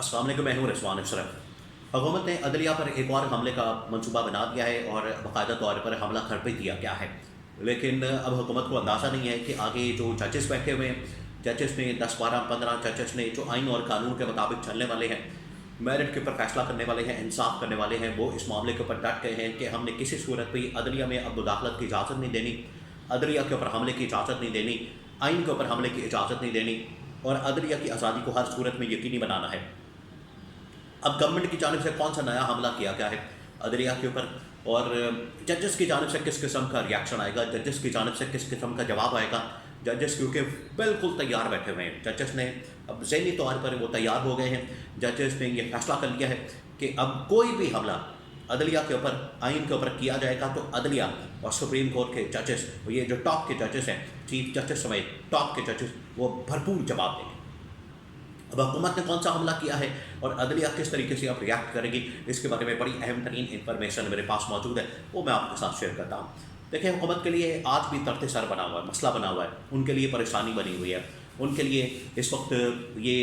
अस्सलाम वालेकुम, मैं हूं रिजवान अशरफ। हुकूमत ने अदलिया पर एक और हमले का मंसूबा बना दिया है और बाकायदा तौर पर हमला कर भी दिया गया है। लेकिन अब हुकूमत को अंदाज़ा नहीं है कि आगे जो जजेस बैठे हुए हैं, जजेस ने 10, 12, 15 जजेस ने जो आइन और कानून के मुताबिक चलने वाले हैं, मेरिट के ऊपर फैसला करने वाले हैं, इंसाफ करने वाले हैं, वो इस मामले के ऊपर डट गए हैं कि हमने किसी सूरत भी अदलिया में अब मुदाखलत की इजाज़त नहीं देनी, अदलिया के ऊपर हमले की इजाज़त नहीं देनी, आइन के ऊपर हमले की इजाज़त नहीं देनी और अदलिया की आज़ादी को हर सूरत में यकीनी बनाना है। अब गवर्नमेंट की जानिब से कौन सा नया हमला किया गया है अदलिया के ऊपर, और जजेस की जानिब से किस किस्म का रिएक्शन आएगा, जजेस की जानिब से किस किस्म का जवाब आएगा। जजेस क्योंकि बिल्कुल तैयार बैठे हुए हैं, जजेस ने अब ज़हनी तौर पर वो तैयार हो गए हैं। जजेस ने ये फैसला कर लिया है कि अब कोई भी हमला अदलिया के ऊपर, आइन के ऊपर किया जाएगा तो अदलिया और सुप्रीम कोर्ट के जजेस, ये जो टॉप के जजेस हैं, चीफ जस्टिस समेत टॉप के जजेस, वो भरपूर जवाब देंगे। अब हुकूमत ने कौन सा हमला किया है और अदलिया किस तरीके से अब रिएक्ट करेगी, इसके बारे में बड़ी अहम तरीन इन्फॉर्मेशन मेरे पास मौजूद है, वो मैं आपके साथ शेयर करता हूँ। देखिए, हुकूमत के लिए आज भी तख्ते सर बना हुआ है, मसला बना हुआ है, उनके लिए परेशानी बनी हुई है, उनके लिए इस वक्त ये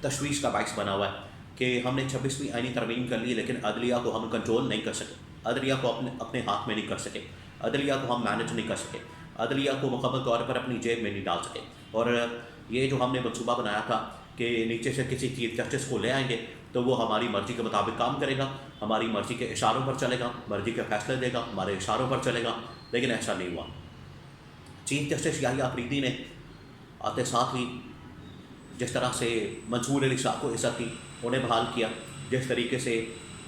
तशवीश का बाइस बना हुआ है कि हमने 26वीं आईनी तरमीम कर ली लेकिन अदलिया को हम कंट्रोल नहीं कर सके, अदलिया को अपने हाथ में नहीं कर सके, अदलिया को हम मैनेज नहीं कर सके, अदलिया को मुकम्मल तौर पर अपनी जेब में नहीं डाल सके। और ये जो हमने मनसूबा बनाया था कि नीचे से किसी चीफ जस्टिस को ले आएंगे तो वो हमारी मर्ज़ी के मुताबिक काम करेगा, हमारी मर्ज़ी के इशारों पर चलेगा, मर्ज़ी के फैसले देगा, हमारे इशारों पर चलेगा, लेकिन ऐसा नहीं हुआ। चीफ जस्टिस याहिया अफरीदी ने आते साथ ही जिस तरह से मंसूर अली शाह को इज़्ज़त दी, उन्हें बहाल किया, जिस तरीके से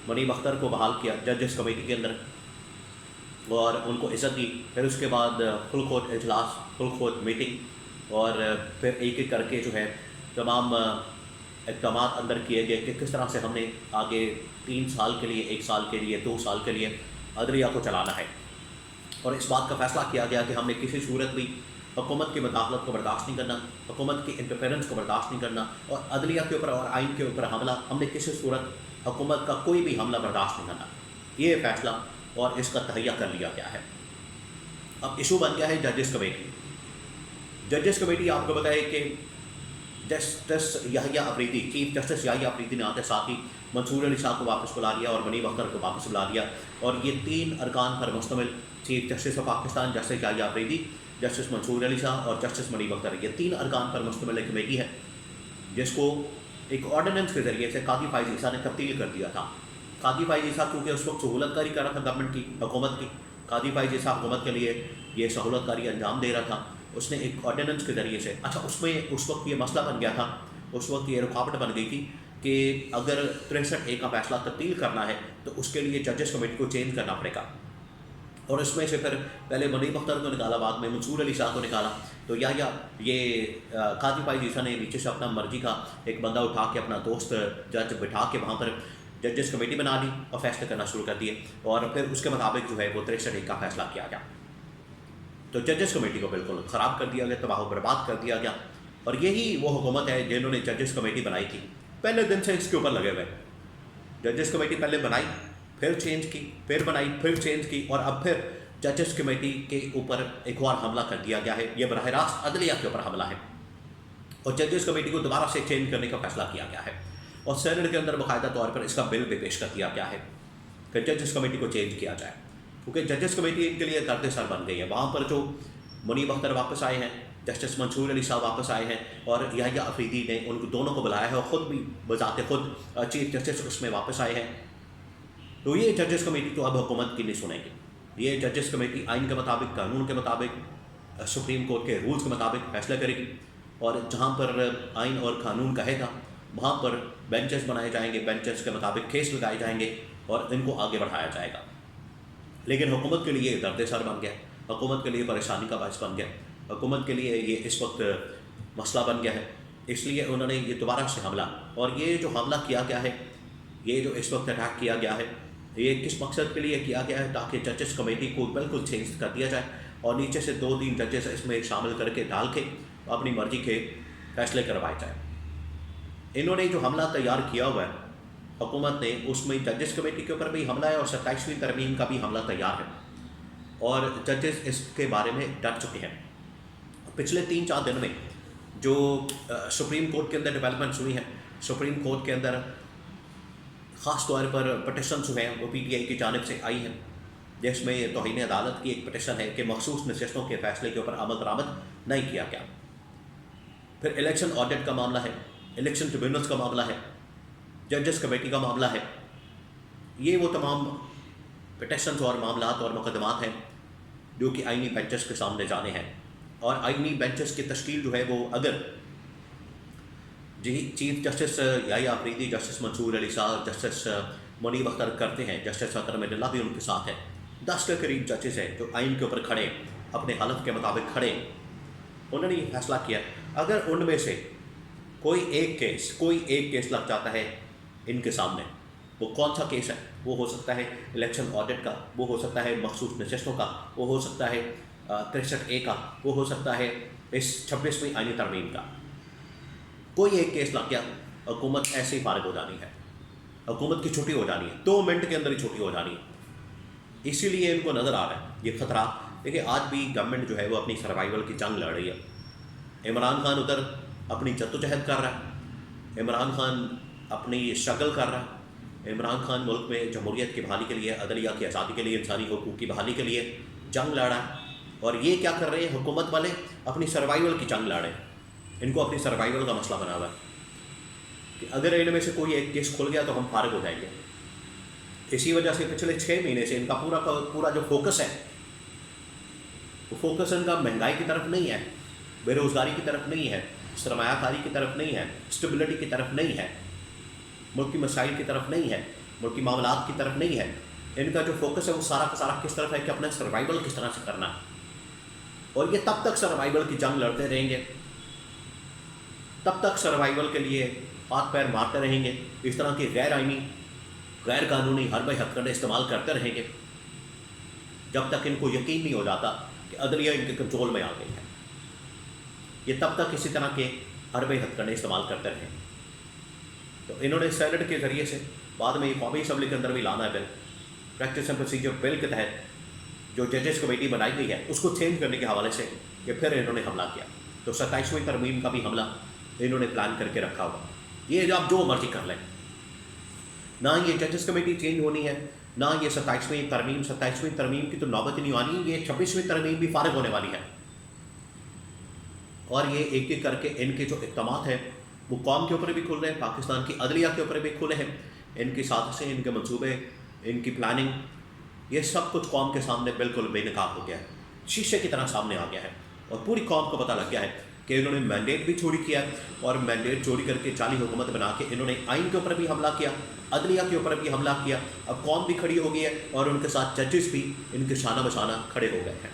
मुनीब अख्तर को बहाल किया जजेस कमेटी के अंदर और उनको इज़्ज़त दी, फिर उसके बाद फुल कोर्ट इजलास, फुल कोर्ट मीटिंग और फिर एक एक करके जो है तमाम इक़दाम अंदर किए गए कि किस तरह से हमने आगे 3 साल के लिए, 1 साल के लिए, 2 साल के लिए अदलिया को चलाना है। और इस बात का फ़ैसला किया गया कि हमने किसी सूरत भी हुकूमत की मुदाखलत को बर्दाश्त नहीं करना, हुकूमत की इंटरफेरेंस को बर्दाश्त नहीं करना, और अदलिया के ऊपर और आइन के ऊपर हमला, हमने किसी सूरत हुकूमत का कोई भी हमला बर्दाश्त नहीं करना। ये फ़ैसला और इसका तहैया कर लिया गया है। अब इशू बन गया है जजेस कमेटी। जजेस कमेटी आपको बताए कि justice Yahya Afridi, chief justice Yahya Afridi ने आते साथ ही मंसूर अली शाह को वापस बुला लिया और मुनीब अख्तर को वापस बुला लिया, और ये 3 अरकान पर मुश्तमिल chief justice of Pakistan justice Yahya Afridi, justice Mansoor Ali Shah और जस्टिस मुनीब अख्तर, ये 3 अरकान पर मुश्तमिल एक कमेटी है जिसको एक ऑर्डिनेंस के ज़रिए से कादी फ़ाइज़ ईसा ने तब्दील कर दिया था। कादी फ़ाइज़ ईसा क्योंकि उस वक्त सहूलतकारी कर रहा था गवर्नमेंट की, हुकूमत की, कादी फ़ाइज़ ईसा हुकूमत के लिए ये सहूलतकारी अंजाम दे रहा था, उसने एक ऑर्डिनेंस के ज़रिए से, अच्छा उसमें उस वक्त ये मसला बन गया था, उस वक्त ये रुकावट बन गई थी कि अगर 63A का फैसला तब्दील करना है तो उसके लिए जजेस कमेटी को चेंज करना पड़ेगा, और उसमें से फिर पहले मुनीब अख्तर को निकाला, बाद में मंसूर अली शाह को निकाला, तो या ये कादी फ़ाइज़ ईसा ने नीचे से अपना मर्जी का एक बंदा उठा के, अपना दोस्त जज बिठा के वहाँ पर जजेस कमेटी बना ली और फैसले करना शुरू कर दिए, और फिर उसके मुताबिक जो है वो 63A का फैसला किया गया। तो जजेस कमेटी को बिल्कुल ख़राब कर दिया गया, तबाह बर्बाद कर दिया गया। और यही वो हुकूमत है जिन्होंने जजेस कमेटी बनाई थी, पहले दिन से इसके ऊपर लगे हुए। जजेस कमेटी पहले बनाई, फिर चेंज की, फिर बनाई, फिर चेंज की, और अब फिर जजेस कमेटी के ऊपर एक और हमला कर दिया गया है। ये बराह रास्त अदलिया के ऊपर हमला है, और जजेस कमेटी को दोबारा से चेंज करने का फैसला किया गया है, और सेनेट के अंदर बाकायदा तौर पर इसका बिल भी पेश कर दिया गया है कि जजेस कमेटी को चेंज किया जाए, क्योंकि जजेस कमेटी इनके लिए दर्द सर बन गई है। वहाँ पर जो मुनीब अख्तर वापस आए हैं, जस्टिस मंसूर अली शाह वापस आए हैं, और याहिया अफरीदी ने उनको दोनों को बुलाया है, और ख़ुद भी बजाते खुद चीफ जस्टिस उसमें वापस आए हैं। तो ये जजेस कमेटी तो अब हुकूमत की नहीं सुनेगी, ये जजेस कमेटी आइन के मुताबिक, कानून के मुताबिक, सुप्रीम कोर्ट के रूल्स के मुताबिक फैसला करेगी, और जहाँ पर आइन और कानून कहेगा वहाँ पर बेंचेस बनाए जाएंगे, बेंचेस के मुताबिक केस लगाए जाएंगे और इनको आगे बढ़ाया जाएगा। लेकिन हुकूमत के लिए दर्द सर बन गया, हुकूमत के लिए परेशानी का बायस बन गया, हुकूमत के लिए ये इस वक्त मसला बन गया है, इसलिए उन्होंने ये दोबारा से हमला, और ये जो हमला किया गया है, ये जो इस वक्त अटैक किया गया है, ये किस मकसद के लिए किया गया है, ताकि जजेस कमेटी को बिल्कुल चेंज कर दिया जाए और नीचे से 2-3 जजेस इसमें शामिल करके डाल के अपनी मर्जी के फैसले करवाए जाए। इन्होंने जो हमला तैयार किया हुआ है हुकूमत ने, उसमें जजेस कमेटी के ऊपर भी हमला है और 27वीं तरमीम का भी हमला तैयार है, और जजेस इसके बारे में डर चुके हैं। पिछले 3-4 दिन में जो सुप्रीम कोर्ट के अंदर डेवलपमेंट्स हुई हैं, सुप्रीम कोर्ट के अंदर ख़ास तौर पर पटिशन जो हैं वो PTI की जानिब से आई हैं, जिसमें तौहीन अदालत की एक पटिशन है कि मखसूस नशस्तों के फैसले के ऊपर अमल दरामद नहीं किया गया। फिर इलेक्शन ऑडिट का मामला है, इलेक्शन ट्रिब्यूनल्स का मामला है, जजेस कमेटी का मामला है। ये वो तमाम पटिशन्स और मामलात और मुकदमात हैं जो कि आइनी बेंचेस के सामने जाने हैं। और आइनी बेंचेस की तश्कील जो है वो अगर chief justice Yahya Afridi, justice Mansoor Ali साहब, जस्टिस मुनीब अख्तर करते हैं, जस्टिस अतर मिल्ला भी उनके साथ है, 10 के करीब जजेस हैं जो आइन के ऊपर खड़े, अपने हालत के मुताबिक खड़े। उन्होंने ये फैसला किया अगर उनमें से कोई एक केस लग जाता है इनके सामने, वो कौन सा केस है? वो हो सकता है इलेक्शन ऑडिट का, वो हो सकता है मखसूस नशस्तों का, वो हो सकता है 63A का, वो हो सकता है इस 26वीं आइनी तरमीम का। कोई एक केस लग गया, हुकूमत ऐसे ही फारिग हो जानी है, हुकूमत की छुट्टी हो जानी है, 2 मिनट के अंदर ही छुट्टी हो जानी है। इसीलिए इनको नज़र आ रहा है ये खतरा। देखिए आज भी गवर्नमेंट जो है वो अपनी सर्वाइवल की जंग लड़ रही है। इमरान खान उधर अपनी जद्दोजहद कर रहा है, इमरान खान अपनी स्ट्रगल कर रहा है, इमरान खान मुल्क में जमहूरियत की बहाली के लिए, अदलिया की आज़ादी के लिए, इंसानी हुकूक की बहाली के लिए जंग लड़ा है। और ये क्या कर रहे हैं हुकूमत वाले? अपनी सर्वाइवल की जंग लड़े। इनको अपनी सर्वाइवल का मसला बना हुआ है कि अगर इनमें से कोई एक केस खुल गया तो हम फारिग हो जाएंगे। इसी वजह से पिछले 6 महीने से इनका पूरा जो फोकस है वो फोकस इनका महंगाई की तरफ नहीं है, बेरोज़गारी की तरफ नहीं है, सरमायाकारी की तरफ नहीं है, स्टेबिलिटी की तरफ नहीं है, मुल्क की मसाइल की तरफ नहीं है, मुल्क की मामलात की तरफ नहीं है। इनका जो फोकस है वो सारा का सारा किस तरफ है कि अपना सर्वाइवल किस तरह से करना है। और ये तब तक सर्वाइवल की जंग लड़ते रहेंगे, तब तक सर्वाइवल के लिए हाथ पैर मारते रहेंगे, इस तरह के गैर आइनी गैर कानूनी हरबे हथकंडे इस्तेमाल करते रहेंगे जब तक इनको यकीन नहीं हो जाता कि अदलिया इनके कंट्रोल में आ गई है। ये तब तक इसी तरह के हरबे हथकंडे इस्तेमाल करते रहेंगे। तो इन्होंने सेनेट के ज़रिए से बाद में ये कौमी असम्बली के अंदर भी लाना है bill, practice and procedure bill के तहत जो जजेस कमेटी बनाई गई है उसको चेंज करने के हवाले से कि फिर इन्होंने हमला किया। तो 27वीं तरमीम का भी हमला इन्होंने प्लान करके रखा हुआ। ये आप जो मर्जी कर लें, ना ये जजेस कमेटी चेंज होनी है, ना ये 27वीं तरमीम की तो नौबत ही नहीं आनी, ये 26वीं तरमीम भी फारिग होने वाली है। और ये एक एक करके इनके जो इक़दामात हैं वो कौम के ऊपर भी खुल रहे हैं, पाकिस्तान की अदलिया के ऊपर भी खुले हैं। इनकी साजिशें, इनके मंसूबे, इनकी प्लानिंग, ये सब कुछ कौम के सामने बिल्कुल बेनकाब हो गया है, शीशे की तरह सामने आ गया है। और पूरी कौम को पता लग गया है कि इन्होंने मैंडेट भी चोरी किया और मैंडेट चोरी करके जाली हुकूमत बना के इन्होंने आइन के ऊपर भी हमला किया, अदलिया के ऊपर भी हमला किया। अब कौम भी खड़ी हो गई है और उनके साथ जजेस भी इनके शाना बशाना खड़े हो गए हैं।